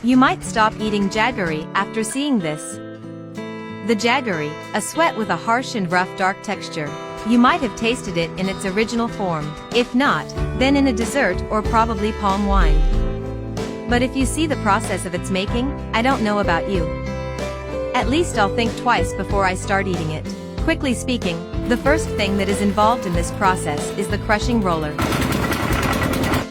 You might stop eating jaggery after seeing this. The jaggery, a sweat with a harsh and rough dark texture. You might have tasted it in its original form. If not, then in a dessert or probably palm wine. But if you see the process of its making, I don't know about you. At least I'll think twice before I start eating it. Quickly speaking, the first thing that is involved in this process is the crushing roller.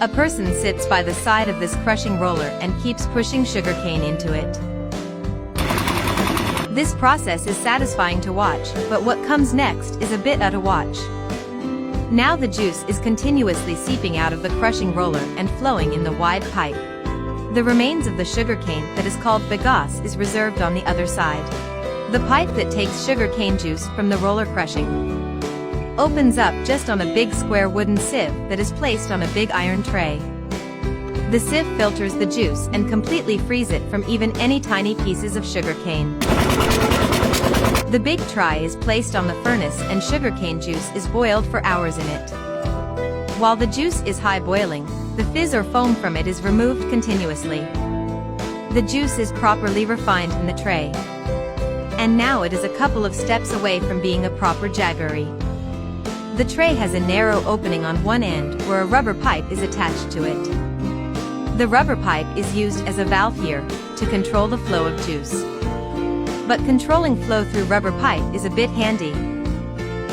A person sits by the side of this crushing roller and keeps pushing sugarcane into it. This process is satisfying to watch, but what comes next is a bit to watch. Now the juice is continuously seeping out of the crushing roller and flowing in the wide pipe. The remains of the sugarcane that is called bagasse is reserved on the other side. The pipe that takes sugarcane juice from the roller crushing opens up just on a big square wooden sieve that is placed on a big iron tray. The sieve filters the juice and completely frees it from even any tiny pieces of sugarcane. The big tray is placed on the furnace and sugarcane juice is boiled for hours in it. While the juice is high boiling, the fizz or foam from it is removed continuously. The juice is properly refined in the tray. And now it is a couple of steps away from being a proper jaggery. The tray has a narrow opening on one end where a rubber pipe is attached to it. The rubber pipe is used as a valve here to control the flow of juice. But controlling flow through rubber pipe is a bit handy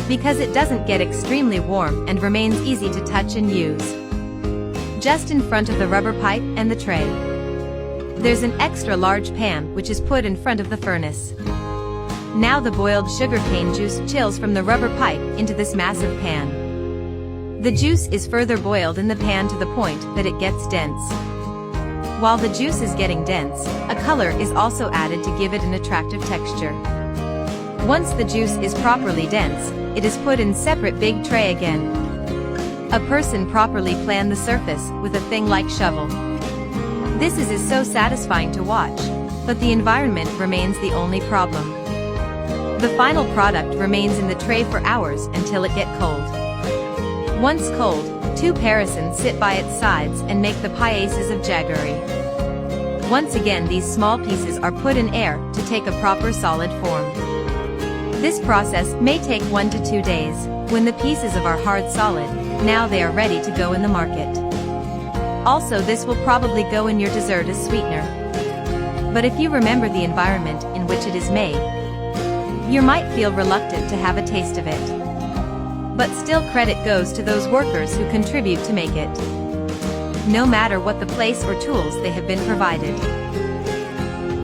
because it doesn't get extremely warm and remains easy to touch and use. Just in front of the rubber pipe and the tray, there's an extra large pan which is put in front of the furnace. Now the boiled sugarcane juice chills from the rubber pipe into this massive pan. The juice is further boiled in the pan to the point that it gets dense. While the juice is getting dense, a color is also added to give it an attractive texture. Once the juice is properly dense, it is put in separate big tray again. A person properly planned the surface with a thing like shovel. This is so satisfying to watch, but the environment remains the only problem. The final product remains in the tray for hours until it gets cold. Once cold, two persons sit by its sides and make the pièces of jaggery. Once again these small pieces are put in air to take a proper solid form. This process may take 1 to 2 days. When the pieces are hard solid, now they are ready to go in the market. Also this will probably go in your dessert as sweetener. But if you remember the environment in which it is made, you might feel reluctant to have a taste of it. But still credit goes to those workers who contribute to make it. No matter what the place or tools they have been provided.